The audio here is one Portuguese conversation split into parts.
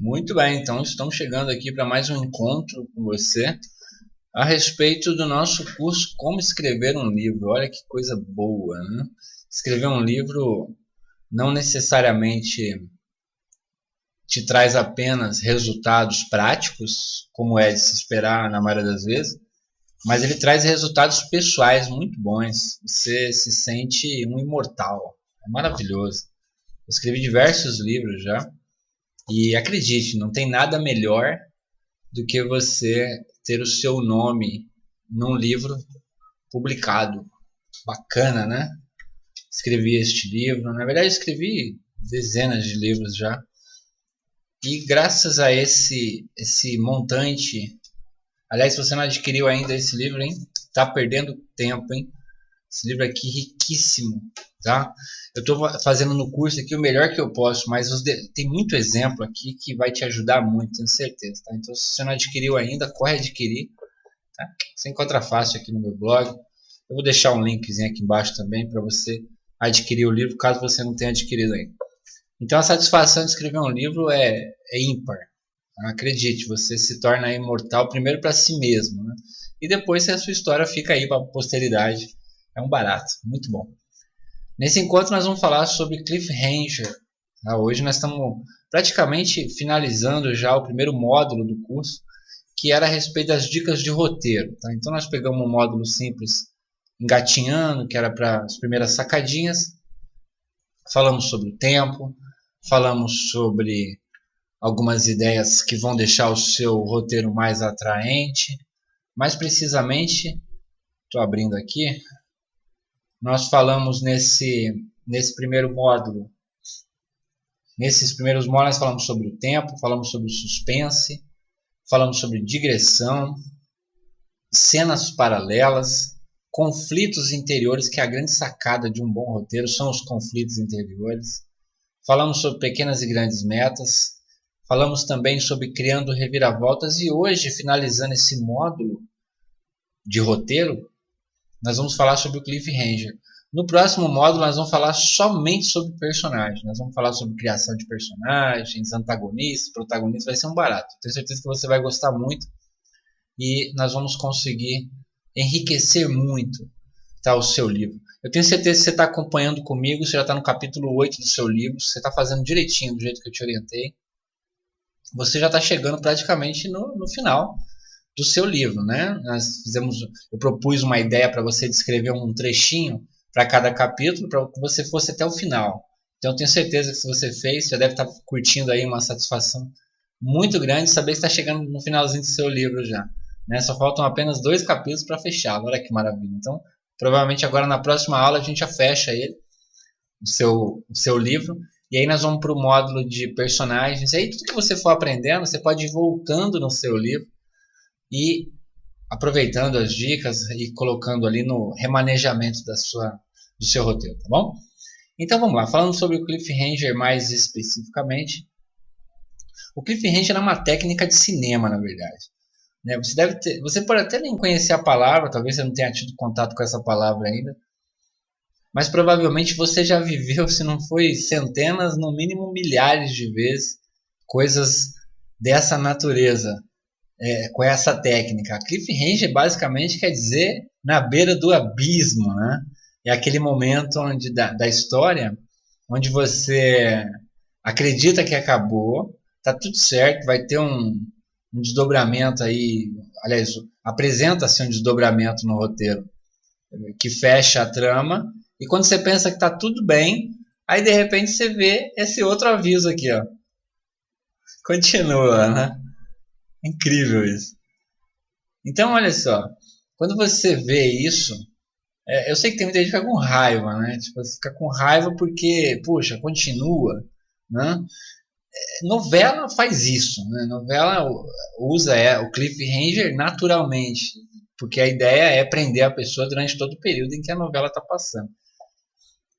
Muito bem, então estamos chegando aqui para mais um encontro com você a respeito do nosso curso Como Escrever um Livro. Olha que coisa boa, né? Escrever um livro não necessariamente te traz apenas resultados práticos, como é de se esperar na maioria das vezes, mas ele traz resultados pessoais muito bons. Você se sente um imortal. É maravilhoso. Eu escrevi diversos livros já. E acredite, não tem nada melhor do que você ter o seu nome num livro publicado. Bacana, né? Escrevi este livro. Na verdade, escrevi dezenas de livros já. E graças a esse montante. Aliás, se você não adquiriu ainda esse livro, hein? Tá perdendo tempo, hein? Esse livro aqui riquíssimo, tá? Eu estou fazendo no curso aqui o melhor que eu posso, mas tem muito exemplo aqui que vai te ajudar muito, tenho certeza, tá? Então, se você não adquiriu ainda, corre adquirir, tá? Você encontra fácil aqui no meu blog. Eu vou deixar um linkzinho aqui embaixo também para você adquirir o livro, caso você não tenha adquirido ainda. Então, a satisfação de escrever um livro é ímpar. Acredite, você se torna imortal primeiro para si mesmo, né? E depois a sua história fica aí para a posteridade. É um barato, muito bom. Nesse encontro nós vamos falar sobre cliffhanger. Tá? Hoje nós estamos praticamente finalizando já o primeiro módulo do curso, que era a respeito das dicas de roteiro. Tá? Então nós pegamos um módulo simples, engatinhando, que era para as primeiras sacadinhas. Falamos sobre o tempo, falamos sobre algumas ideias que vão deixar o seu roteiro mais atraente. Mais precisamente, estou abrindo aqui, nós falamos nesse primeiro módulo. Nesses primeiros módulos nós falamos sobre o tempo, falamos sobre o suspense, falamos sobre digressão, cenas paralelas, conflitos interiores, que é a grande sacada de um bom roteiro, são os conflitos interiores. Falamos sobre pequenas e grandes metas, falamos também sobre criando reviravoltas e hoje, finalizando esse módulo de roteiro, nós vamos falar sobre o cliffhanger. No próximo módulo nós vamos falar somente sobre personagens. Nós vamos falar sobre criação de personagens, antagonistas, protagonistas. Vai ser um barato. Tenho certeza que você vai gostar muito. E nós vamos conseguir enriquecer muito, tá, o seu livro. Eu tenho certeza que você está acompanhando comigo. Você já está no capítulo 8 do seu livro. Você está fazendo direitinho do jeito que eu te orientei. Você já está chegando praticamente no final do seu livro, né? Eu propus uma ideia para você descrever um trechinho para cada capítulo, para que você fosse até o final. Então eu tenho certeza que se você fez, já deve estar curtindo aí uma satisfação muito grande saber que está chegando no finalzinho do seu livro já, né? Só faltam apenas 2 capítulos para fechá-lo. Olha que maravilha. Então, provavelmente agora na próxima aula a gente já fecha ele, o seu livro. E aí nós vamos para o módulo de personagens. E aí tudo que você for aprendendo, você pode ir voltando no seu livro e aproveitando as dicas e colocando ali no remanejamento do seu roteiro, tá bom? Então vamos lá, falando sobre o cliffhanger mais especificamente. O cliffhanger é uma técnica de cinema, na verdade. Né? Você pode até nem conhecer a palavra, talvez você não tenha tido contato com essa palavra ainda, mas provavelmente você já viveu, se não foi centenas, no mínimo milhares de vezes, coisas dessa natureza. Com essa técnica. A cliffhanger basicamente quer dizer na beira do abismo, né? É aquele momento da história onde você acredita que acabou, tá tudo certo, vai ter um desdobramento aí, aliás, apresenta-se um desdobramento no roteiro que fecha a trama, e quando você pensa que tá tudo bem, aí de repente você vê esse outro aviso aqui, ó. Continua, né? Incrível isso. Então, olha só, quando você vê isso, eu sei que tem muita gente que fica com raiva, né? Tipo, você fica com raiva porque, puxa, continua, né? Novela faz isso, né? Novela usa o cliffhanger naturalmente, porque a ideia é prender a pessoa durante todo o período em que a novela está passando.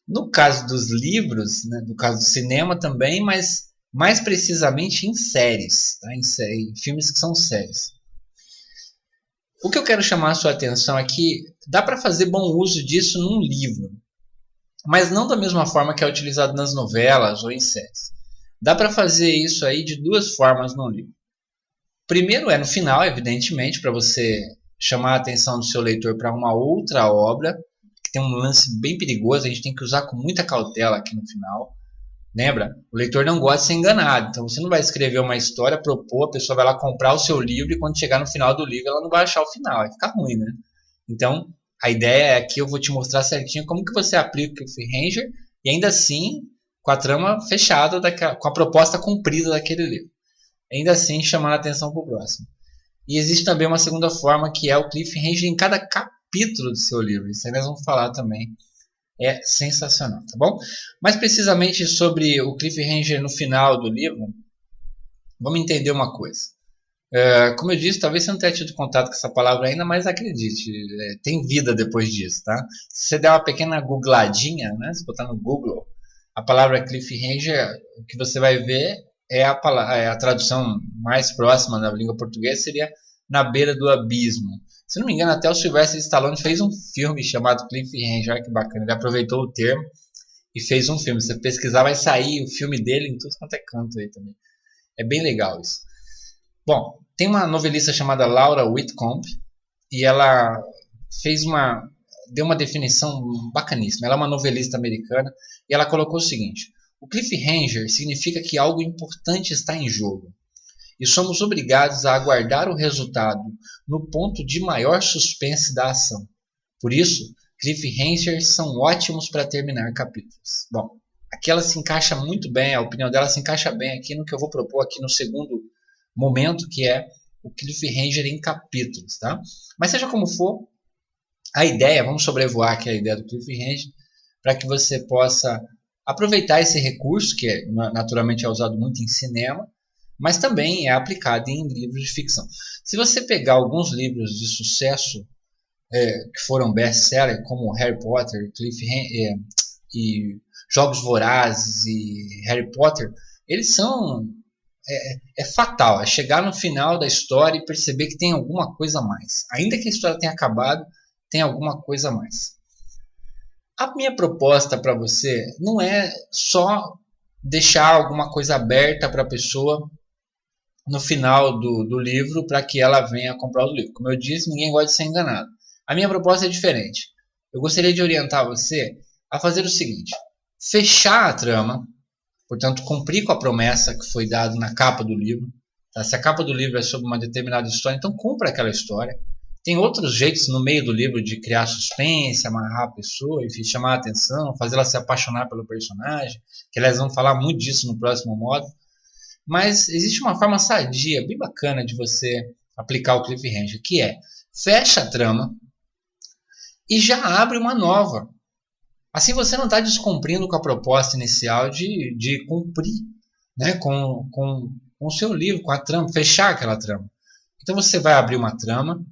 No caso dos livros, né, no caso do cinema também, mas mais precisamente em séries, tá? Em filmes que são séries. O que eu quero chamar a sua atenção é que dá para fazer bom uso disso num livro, mas não da mesma forma que é utilizado nas novelas ou em séries. Dá para fazer isso aí de duas formas no livro. Primeiro é no final, evidentemente, para você chamar a atenção do seu leitor para uma outra obra, que tem um lance bem perigoso, a gente tem que usar com muita cautela aqui no final. Lembra? O leitor não gosta de ser enganado, então você não vai escrever uma história, propor, a pessoa vai lá comprar o seu livro e quando chegar no final do livro ela não vai achar o final, vai ficar ruim, né? Então, a ideia é que eu vou te mostrar certinho como que você aplica o Cliffhanger e ainda assim com a trama fechada, com a proposta cumprida daquele livro. Ainda assim chamar a atenção para o próximo. E existe também uma segunda forma que é o Cliffhanger em cada capítulo do seu livro. Isso aí nós vamos falar também. É sensacional, tá bom? Mais precisamente sobre o Cliffhanger no final do livro, vamos entender uma coisa. Como eu disse, talvez você não tenha tido contato com essa palavra ainda, mas acredite, tem vida depois disso, tá? Se você der uma pequena googladinha, né, se botar no Google, a palavra Cliffhanger, o que você vai ver é a tradução mais próxima da língua portuguesa seria na beira do abismo. Se não me engano, até o Sylvester Stallone fez um filme chamado Cliffhanger, olha que bacana, ele aproveitou o termo e fez um filme. Se você pesquisar, vai sair o filme dele em tudo quanto é canto aí também. É bem legal isso. Bom, tem uma novelista chamada Laura Whitcomb e ela deu uma definição bacaníssima. Ela é uma novelista americana e ela colocou o seguinte: o cliffhanger significa que algo importante está em jogo e somos obrigados a aguardar o resultado no ponto de maior suspense da ação. Por isso, cliffhangers são ótimos para terminar capítulos. Bom, aqui ela se encaixa muito bem, a opinião dela se encaixa bem aqui no que eu vou propor aqui no segundo momento, que é o cliffhanger em capítulos, tá? Mas seja como for, a ideia, vamos sobrevoar aqui a ideia do cliffhanger, para que você possa aproveitar esse recurso, que naturalmente é usado muito em cinema, mas também é aplicado em livros de ficção. Se você pegar alguns livros de sucesso que foram best-seller, como Harry Potter, Cliffhanger e Jogos Vorazes e Harry Potter, eles são fatal, é chegar no final da história e perceber que tem alguma coisa a mais. Ainda que a história tenha acabado, tem alguma coisa a mais. A minha proposta para você não é só deixar alguma coisa aberta para a pessoa no final do livro para que ela venha comprar o livro. Como eu disse, ninguém gosta de ser enganado. A minha proposta é diferente. Eu gostaria de orientar você a fazer o seguinte: fechar a trama, portanto, cumprir com a promessa que foi dada na capa do livro. Tá? Se a capa do livro é sobre uma determinada história, então cumpra aquela história. Tem outros jeitos no meio do livro de criar suspense, amarrar a pessoa, enfim, chamar a atenção, fazer ela se apaixonar pelo personagem, que elas vão falar muito disso no próximo módulo. Mas existe uma forma sadia, bem bacana de você aplicar o cliffhanger, que é: fecha a trama e já abre uma nova. Assim você não está descumprindo com a proposta inicial de cumprir, né, com o seu livro, com a trama, fechar aquela trama. Então você vai abrir uma trama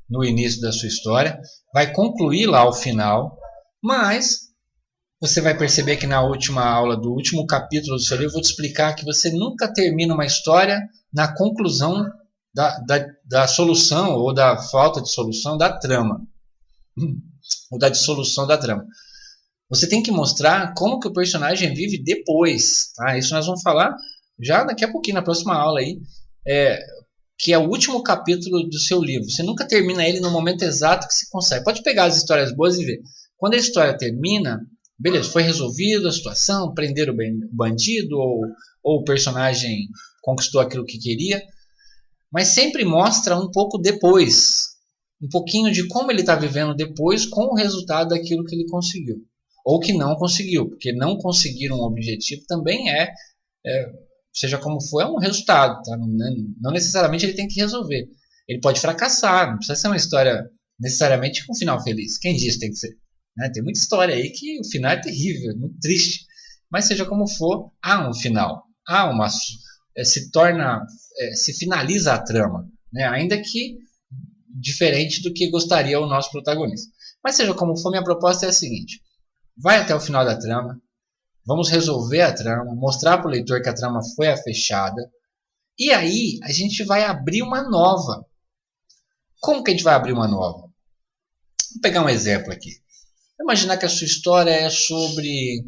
no início da sua história, vai concluir lá ao final, mas você vai perceber que na última aula do último capítulo do seu livro eu vou te explicar que você nunca termina uma história na conclusão da solução ou da falta de solução da trama. Ou da dissolução da trama. Você tem que mostrar como que o personagem vive depois. Tá? Isso nós vamos falar já daqui a pouquinho, na próxima aula aí. Que é o último capítulo do seu livro. Você nunca termina ele no momento exato que se consegue. Pode pegar as histórias boas e ver. Quando a história termina, beleza, foi resolvida a situação, prenderam o bandido, ou o personagem conquistou aquilo que queria, mas sempre mostra um pouco depois, um pouquinho de como ele está vivendo depois com o resultado daquilo que ele conseguiu, ou que não conseguiu, porque não conseguir um objetivo também seja como for, é um resultado, tá? Não necessariamente ele tem que resolver, ele pode fracassar, não precisa ser uma história necessariamente com um final feliz, quem diz tem que ser? Né? Tem muita história aí que o final é terrível, é muito triste. Mas seja como for, há um final. Se finaliza a trama. Né? Ainda que diferente do que gostaria o nosso protagonista. Mas seja como for, minha proposta é a seguinte: vai até o final da trama, vamos resolver a trama, mostrar para o leitor que a trama foi fechada, e aí a gente vai abrir uma nova. Como que a gente vai abrir uma nova? Vou pegar um exemplo aqui. Imaginar que a sua história é sobre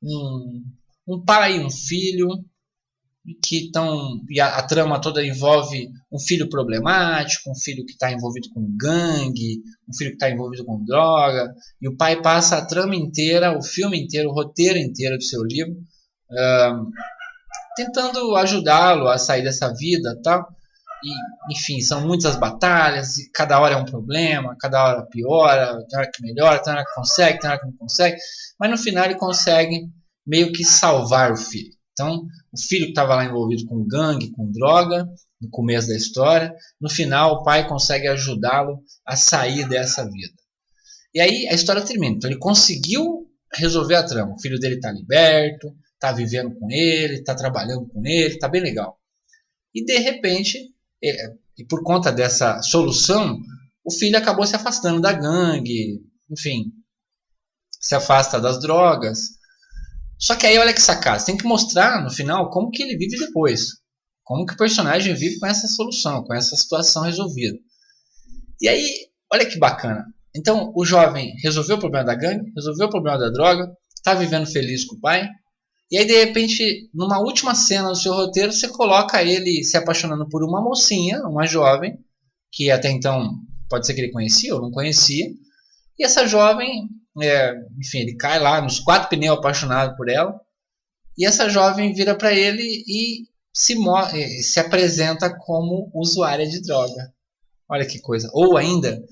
um um pai e um filho que estão, e a trama toda envolve um filho problemático, um filho que está envolvido com gangue, um filho que está envolvido com droga, e o pai passa a trama inteira, o filme inteiro, o roteiro inteiro do seu livro, tentando ajudá-lo a sair dessa vida, tal. E, enfim, são muitas batalhas, e cada hora é um problema, cada hora piora, tem hora que melhora, tem hora que consegue, tem hora que não consegue, mas no final ele consegue meio que salvar o filho. Então, o filho que estava lá envolvido com gangue, com droga, no começo da história, no final o pai consegue ajudá-lo a sair dessa vida. E aí a história termina. Então ele conseguiu resolver a trama. O filho dele está liberto, está vivendo com ele, está trabalhando com ele, está bem legal. E de repente, e por conta dessa solução, o filho acabou se afastando da gangue, enfim, se afasta das drogas. Só que aí olha que sacada, você tem que mostrar no final como que ele vive depois. Como que o personagem vive com essa solução, com essa situação resolvida. E aí, olha que bacana. Então, o jovem resolveu o problema da gangue, resolveu o problema da droga, está vivendo feliz com o pai. E aí, de repente, numa última cena do seu roteiro, você coloca ele se apaixonando por uma mocinha, uma jovem, que até então pode ser que ele conhecia ou não conhecia. E essa jovem, enfim, ele cai lá nos 4 pneus apaixonado por ela. E essa jovem vira para ele e se apresenta como usuária de droga. Olha que coisa. Ou ainda,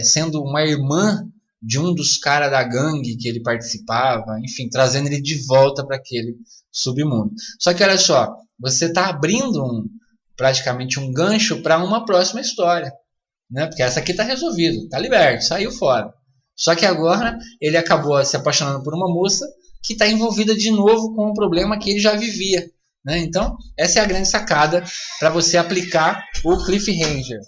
sendo uma irmã de um dos caras da gangue que ele participava, enfim, trazendo ele de volta para aquele submundo. Só que olha só, você está abrindo praticamente um gancho para uma próxima história, né? Porque essa aqui está resolvida, está liberto, saiu fora. Só que agora ele acabou se apaixonando por uma moça que está envolvida de novo com um problema que ele já vivia, né? Então, essa é a grande sacada para você aplicar o cliffhanger.